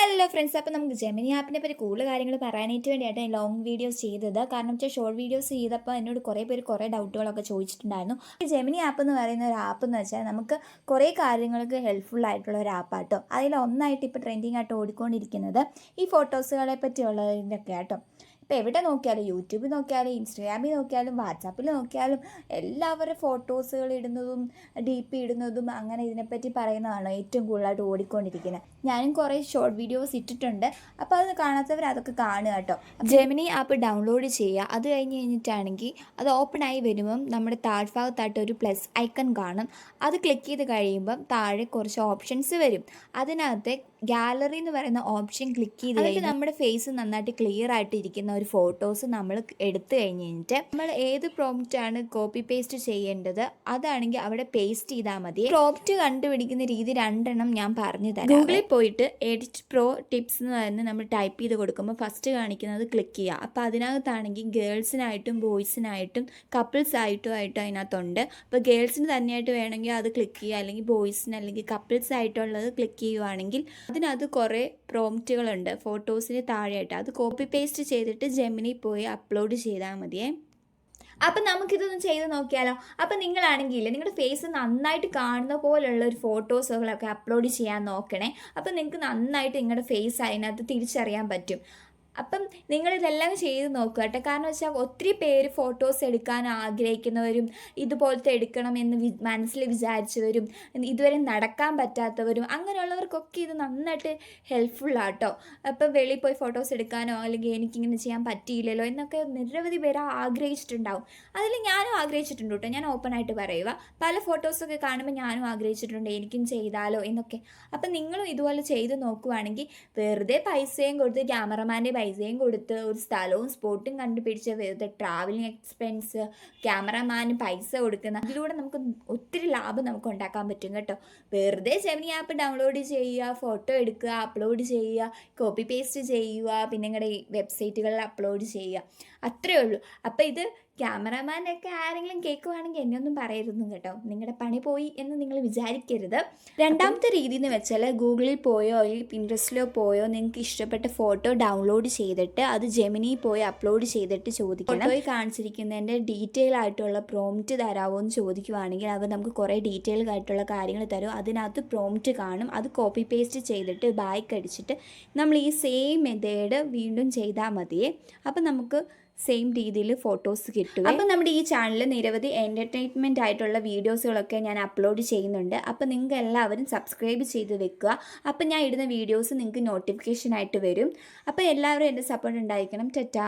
Hello friends, അപ്പോൾ നമുക്ക് Gemini ആപ്പിനെ പറ്റി കൂടുതൽ കാര്യങ്ങൾ പറയാനായിട്ട് വേണ്ടിയിട്ട് ഞാൻ ലോങ് വീഡിയോസ് ചെയ്തത്. കാരണം വെച്ചാൽ ഷോർട്ട് വീഡിയോസ് ചെയ്തപ്പോൾ എന്നോട് കുറേ പേര് കുറേ ഡൗട്ടുകളൊക്കെ ചോദിച്ചിട്ടുണ്ടായിരുന്നു. ഈ ജെമിനി ആപ്പ് എന്ന് പറയുന്ന ഒരു ആപ്പ് എന്ന് വെച്ചാൽ നമുക്ക് കുറേ കാര്യങ്ങൾക്ക് ഹെൽപ്ഫുൾ ആയിട്ടുള്ള ഒരു ആപ്പാട്ടോ. അതിൽ ഒന്നായിട്ട് ഇപ്പോൾ ട്രെൻഡിങ് ആയിട്ട് ഓടിക്കൊണ്ടിരിക്കുന്നത് ഈ ഫോട്ടോസുകളെ പറ്റിയുള്ളതിൻ്റെയൊക്കെ ആട്ടോ. ഇപ്പോൾ എവിടെ നോക്കിയാലും, യൂട്യൂബിൽ നോക്കിയാലും, ഇൻസ്റ്റാഗ്രാമിൽ നോക്കിയാലും, വാട്സാപ്പിൽ നോക്കിയാലും എല്ലാവരും ഫോട്ടോസുകൾ ഇടുന്നതും DP ഇടുന്നതും അങ്ങനെ ഇതിനെപ്പറ്റി പറയുന്നതാണ് ഏറ്റവും കൂടുതലായിട്ട് ഓടിക്കൊണ്ടിരിക്കുന്നത്. ഞാനും കുറേ ഷോർട്ട് വീഡിയോസ് ഇട്ടിട്ടുണ്ട്. അപ്പോൾ അത് കാണാത്തവർ അതൊക്കെ കാണുക കേട്ടോ. ജെമിനി ആപ്പ് ഡൗൺലോഡ് ചെയ്യുക. അത് കഴിഞ്ഞിട്ടാണെങ്കിൽ അത് ഓപ്പൺ ആയി വരുമ്പം നമ്മുടെ താഴ്ഭാഗത്തായിട്ട് ഒരു പ്ലസ് ഐക്കൺ കാണും. അത് ക്ലിക്ക് ചെയ്ത് കഴിയുമ്പം താഴെ കുറച്ച് ഓപ്ഷൻസ് വരും. അതിനകത്ത് ഗാലറി എന്ന് പറയുന്ന ഓപ്ഷൻ ക്ലിക്ക് ചെയ്ത് കഴിഞ്ഞാൽ നമ്മുടെ ഫേസ് നന്നായിട്ട് ക്ലിയർ ആയിട്ട് ഇരിക്കുന്ന ഒരു ഫോട്ടോസ് നമ്മൾ എടുത്തു കഴിഞ്ഞിട്ട് നമ്മൾ ഏത് പ്രോംപ്റ്റാണ് കോപ്പി പേസ്റ്റ് ചെയ്യേണ്ടത് അതാണെങ്കിൽ അവിടെ പേസ്റ്റ് ചെയ്താൽ മതി. പ്രോംപ്റ്റ് കണ്ടുപിടിക്കുന്ന രീതി രണ്ടെണ്ണം ഞാൻ പറഞ്ഞു തരാം. ഗൂഗിളിൽ പോയിട്ട് എഡിറ്റ് പ്രോ ടിപ്സ് എന്ന് പറയുന്നത് നമ്മൾ ടൈപ്പ് ചെയ്ത് കൊടുക്കുമ്പോൾ ഫസ്റ്റ് കാണിക്കുന്നത് ക്ലിക്ക് ചെയ്യുക. അപ്പോൾ അതിനകത്താണെങ്കിൽ ഗേൾസിനായിട്ടും ബോയ്സിനായിട്ടും കപ്പിൾസ് ആയിട്ടും അതിനകത്തുണ്ട്. അപ്പോൾ ഗേൾസിന് തന്നെയായിട്ട് വേണമെങ്കിൽ അത് ക്ലിക്ക് ചെയ്യുക, അല്ലെങ്കിൽ ബോയ്സിന് അല്ലെങ്കിൽ കപ്പിൾസ് ആയിട്ടുള്ളത് ക്ലിക്ക് ചെയ്യുവാണെങ്കിൽ അതിനകത്ത് കുറേ പ്രോംപ്റ്റുകളുണ്ട് ഫോട്ടോസിന് താഴെയായിട്ട്. അത് കോപ്പി പേസ്റ്റ് ചെയ്തിട്ട് ജെമിനി പോയി അപ്ലോഡ് ചെയ്താൽ മതിയേ. അപ്പം നമുക്കിതൊന്ന് ചെയ്ത് നോക്കിയാലോ. അപ്പം നിങ്ങളാണെങ്കിൽ നിങ്ങളുടെ ഫേസ് നന്നായിട്ട് കാണുന്ന പോലുള്ള ഒരു ഫോട്ടോസുകളൊക്കെ അപ്ലോഡ് ചെയ്യാൻ നോക്കണേ. അപ്പം നിങ്ങൾക്ക് നന്നായിട്ട് നിങ്ങളുടെ ഫേസ് അതിനകത്ത് തിരിച്ചറിയാൻ പറ്റും. അപ്പം നിങ്ങളിതെല്ലാം ചെയ്ത് നോക്കുക കേട്ടോ. കാരണം വെച്ചാൽ ഒത്തിരി പേര് ഫോട്ടോസ് എടുക്കാൻ ആഗ്രഹിക്കുന്നവരും ഇതുപോലത്തെ എടുക്കണമെന്ന് മനസ്സിൽ വിചാരിച്ചവരും ഇതുവരെ നടക്കാൻ പറ്റാത്തവരും അങ്ങനെയുള്ളവർക്കൊക്കെ ഇത് നന്നായിട്ട് ഹെൽപ്ഫുള്ളാട്ടോ. അപ്പം വെളിയിൽ പോയി ഫോട്ടോസ് എടുക്കാനോ അല്ലെങ്കിൽ എനിക്കിങ്ങനെ ചെയ്യാൻ പറ്റിയില്ലല്ലോ എന്നൊക്കെ നിരവധി പേര് ആഗ്രഹിച്ചിട്ടുണ്ടാവും. അതിൽ ഞാനും ആഗ്രഹിച്ചിട്ടുണ്ട് കേട്ടോ. ഞാൻ ഓപ്പണായിട്ട് പറയുക, പല ഫോട്ടോസൊക്കെ കാണുമ്പോൾ ഞാനും ആഗ്രഹിച്ചിട്ടുണ്ട് എനിക്കും ചെയ്താലോ എന്നൊക്കെ. അപ്പം നിങ്ങളും ഇതുപോലെ ചെയ്ത് നോക്കുവാണെങ്കിൽ വെറുതെ പൈസയും കൊടുത്ത് ക്യാമറമാൻ്റെ പൈസയും കൊടുത്ത് ഒരു സ്ഥലവും സ്പോട്ടും കണ്ടുപിടിച്ച് വെറുതെ ട്രാവലിംഗ് എക്സ്പെൻസ് ക്യാമറമാന് പൈസ കൊടുക്കുന്ന അതിലൂടെ നമുക്ക് ഒത്തിരി ലാഭം നമുക്ക് ഉണ്ടാക്കാൻ പറ്റും കേട്ടോ. വെറുതെ ജെമിനി ആപ്പ് ഡൗൺലോഡ് ചെയ്യുക, ഫോട്ടോ എടുക്കുക, അപ്ലോഡ് ചെയ്യുക, കോപ്പി പേസ്റ്റ് ചെയ്യുക, പിന്നെ നിങ്ങളുടെ വെബ്സൈറ്റുകളിൽ അപ്ലോഡ് ചെയ്യുക, അത്രയേ ഉള്ളൂ. അപ്പോൾ ഇത് ക്യാമറമാനൊക്കെ ആരെങ്കിലും കേൾക്കുവാണെങ്കിൽ എന്നെ ഒന്നും പറയരുതും കേട്ടോ. നിങ്ങളുടെ പണി പോയി എന്ന് നിങ്ങൾ വിചാരിക്കരുത്. രണ്ടാമത്തെ രീതി എന്ന് വെച്ചാൽ ഗൂഗിളിൽ പോയോ അല്ലെങ്കിൽ പിൻട്രസ്റ്റിലോ പോയോ നിങ്ങൾക്ക് ഇഷ്ടപ്പെട്ട ഫോട്ടോ ഡൗൺലോഡ് ചെയ്തിട്ട് അത് ജെമിനി പോയി അപ്ലോഡ് ചെയ്തിട്ട് ചോദിക്കണം. ഫോട്ടോയിൽ കാണിച്ചിരിക്കുന്നതിൻ്റെ ഡീറ്റെയിൽ ആയിട്ടുള്ള പ്രോംപ്റ്റ് തരാമോ എന്ന് ചോദിക്കുവാണെങ്കിൽ അവർ നമുക്ക് കുറേ ഡീറ്റെയിൽ ആയിട്ടുള്ള കാര്യങ്ങൾ തരും. അതിനകത്ത് പ്രോംപ്റ്റ് കാണും. അത് കോപ്പി പേസ്റ്റ് ചെയ്തിട്ട് ബാക്ക് അടിച്ചിട്ട് നമ്മൾ ഈ സെയിം മെത്തേഡ് വീണ്ടും ചെയ്താൽ മതിയേ. അപ്പം നമുക്ക് സെയിം രീതിയിൽ ഫോട്ടോസ് കിട്ടും. അപ്പം നമ്മുടെ ഈ ചാനലിൽ നിരവധി എൻ്റർടൈൻമെൻ്റ് ആയിട്ടുള്ള വീഡിയോസുകളൊക്കെ ഞാൻ അപ്ലോഡ് ചെയ്യുന്നുണ്ട്. അപ്പം നിങ്ങൾക്ക് എല്ലാവരും സബ്സ്ക്രൈബ് ചെയ്ത് വെക്കുക. അപ്പം ഞാൻ ഇടുന്ന വീഡിയോസ് നിങ്ങൾക്ക് നോട്ടിഫിക്കേഷൻ ആയിട്ട് വരും. അപ്പോൾ എല്ലാവരും എൻ്റെ സപ്പോർട്ട് ഉണ്ടായിരിക്കണം. ടാറ്റാ.